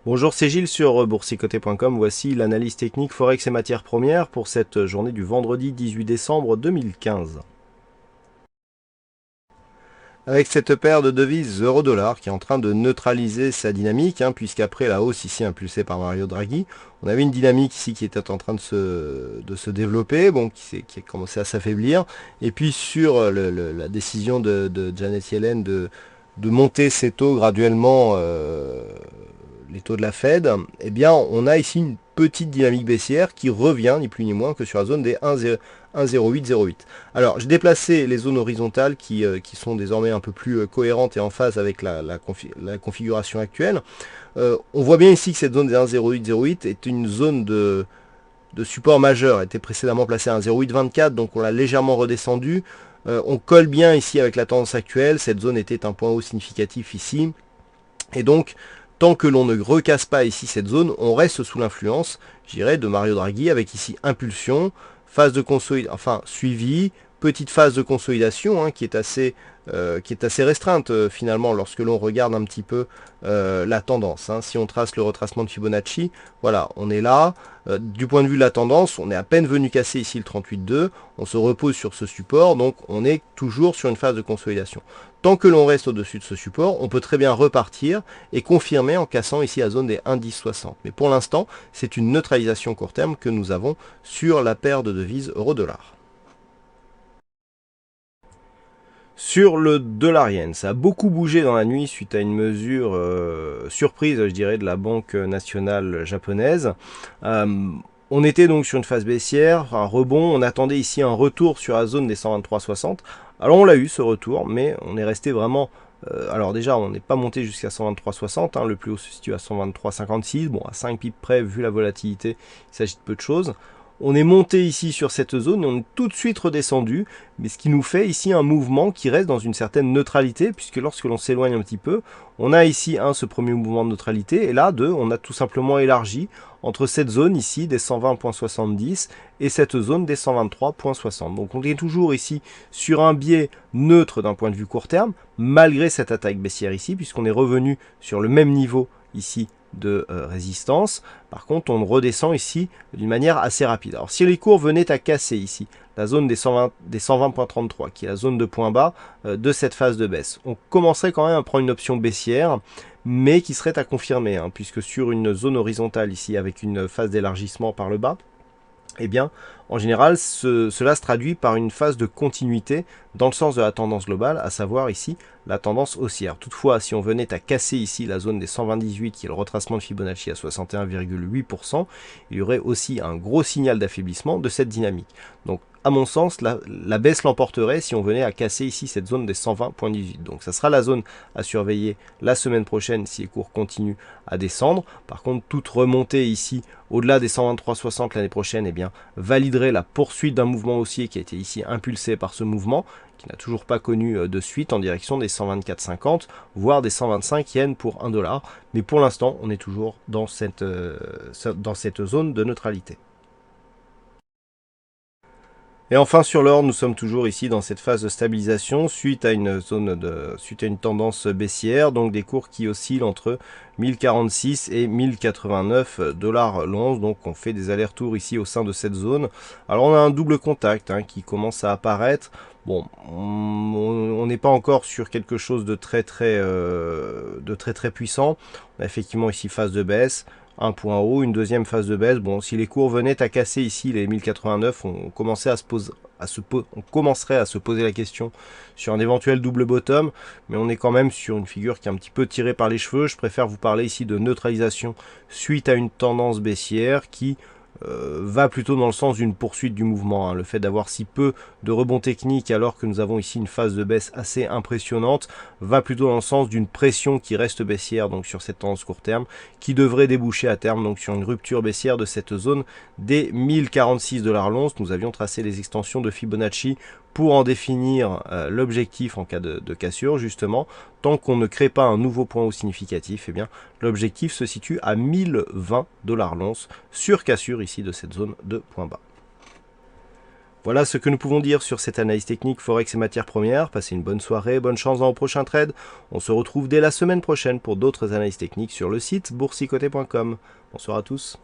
Bonjour, c'est Gilles sur boursicoté.com. Voici l'analyse technique Forex et matières premières pour cette journée du vendredi 18 décembre 2015. Avec cette paire de devises euro-dollar qui est en train de neutraliser sa dynamique, puisqu'après la hausse ici impulsée par Mario Draghi, on avait une dynamique ici qui était en train de se développer, bon, qui a commencé à s'affaiblir, et puis sur la décision de Janet Yellen de monter ses taux graduellement, les taux de la Fed, eh bien on a ici une petite dynamique baissière qui revient ni plus ni moins que sur la zone des 1,0808. Alors j'ai déplacé les zones horizontales qui sont désormais un peu plus cohérentes et en phase avec la configuration actuelle. On voit bien ici que cette zone des 1,0808 est une zone de support majeur, elle était précédemment placée à 1,0824, donc on l'a légèrement redescendu. On colle bien ici avec la tendance actuelle, cette zone était un point haut significatif ici, et donc tant que l'on ne recasse pas ici cette zone, on reste sous l'influence, je dirais, de Mario Draghi, avec ici impulsion, phase de consolidation, enfin suivi, petite phase de consolidation qui est assez restreinte finalement lorsque l'on regarde un petit peu la tendance. Si on trace le retracement de Fibonacci, voilà, on est là. Du point de vue de la tendance, on est à peine venu casser ici le 38,2, on se repose sur ce support, donc on est toujours sur une phase de consolidation. Tant que l'on reste au-dessus de ce support, on peut très bien repartir et confirmer en cassant ici la zone des 1,1060. Mais pour l'instant, c'est une neutralisation court terme que nous avons sur la paire de devises euro-dollar. Sur le dollar yen, ça a beaucoup bougé dans la nuit suite à une mesure surprise, je dirais, de la Banque nationale japonaise. On était donc sur une phase baissière, un rebond, on attendait ici un retour sur la zone des 123,60. Alors on l'a eu ce retour, mais on est resté vraiment... alors déjà, on n'est pas monté jusqu'à 123,60, le plus haut se situe à 123,56, bon à 5 pips près, vu la volatilité, il s'agit de peu de choses. On est monté ici sur cette zone et on est tout de suite redescendu, mais ce qui nous fait ici un mouvement qui reste dans une certaine neutralité, puisque lorsque l'on s'éloigne un petit peu, on a ici ce premier mouvement de neutralité, et là on a tout simplement élargi entre cette zone ici des 120,70 et cette zone des 123,60. Donc on est toujours ici sur un biais neutre d'un point de vue court terme, malgré cette attaque baissière ici, puisqu'on est revenu sur le même niveau ici de résistance. Par contre, on redescend ici d'une manière assez rapide. Alors si les cours venaient à casser ici la zone des 120,33, qui est la zone de point bas de cette phase de baisse, on commencerait quand même à prendre une option baissière, mais qui serait à confirmer, puisque sur une zone horizontale ici, avec une phase d'élargissement par le bas, eh bien, en général, cela se traduit par une phase de continuité dans le sens de la tendance globale, à savoir ici la tendance haussière. Toutefois, si on venait à casser ici la zone des 120,18, qui est le retracement de Fibonacci à 61,8%, il y aurait aussi un gros signal d'affaiblissement de cette dynamique. Donc, à mon sens, la baisse l'emporterait si on venait à casser ici cette zone des 120,18. Donc ça sera la zone à surveiller la semaine prochaine si les cours continuent à descendre. Par contre, toute remontée ici au-delà des 123,60 l'année prochaine, eh bien, validerait la poursuite d'un mouvement haussier qui a été ici impulsé par ce mouvement, qui n'a toujours pas connu de suite en direction des 124,50, voire des 125 yens pour 1 dollar. Mais pour l'instant, on est toujours dans cette zone de neutralité. Et enfin sur l'or, nous sommes toujours ici dans cette phase de stabilisation suite à une tendance baissière, donc des cours qui oscillent entre 1046 et 1089 dollars l'once. Donc on fait des allers-retours ici au sein de cette zone. Alors on a un double contact qui commence à apparaître. Bon, on n'est pas encore sur quelque chose de très très puissant. On a effectivement ici phase de baisse, un point haut, une deuxième phase de baisse. Bon, si les cours venaient à casser ici les 1089, on commencerait à se poser la question sur un éventuel double bottom, mais on est quand même sur une figure qui est un petit peu tirée par les cheveux. Je préfère vous parler ici de neutralisation suite à une tendance baissière qui va plutôt dans le sens d'une poursuite du mouvement. Le fait d'avoir si peu de rebond technique alors que nous avons ici une phase de baisse assez impressionnante va plutôt dans le sens d'une pression qui reste baissière donc sur cette tendance court terme, qui devrait déboucher à terme donc sur une rupture baissière de cette zone des 1046 dollars l'once. Nous avions tracé les extensions de Fibonacci pour en définir l'objectif en cas de cassure. Justement, tant qu'on ne crée pas un nouveau point haut significatif, eh bien l'objectif se situe à 1020 dollars l'once sur cassure ici de cette zone de point bas. Voilà ce que nous pouvons dire sur cette analyse technique Forex et matières premières. Passez une bonne soirée, bonne chance dans vos prochains trades. On se retrouve dès la semaine prochaine pour d'autres analyses techniques sur le site boursicoté.com. Bonsoir à tous.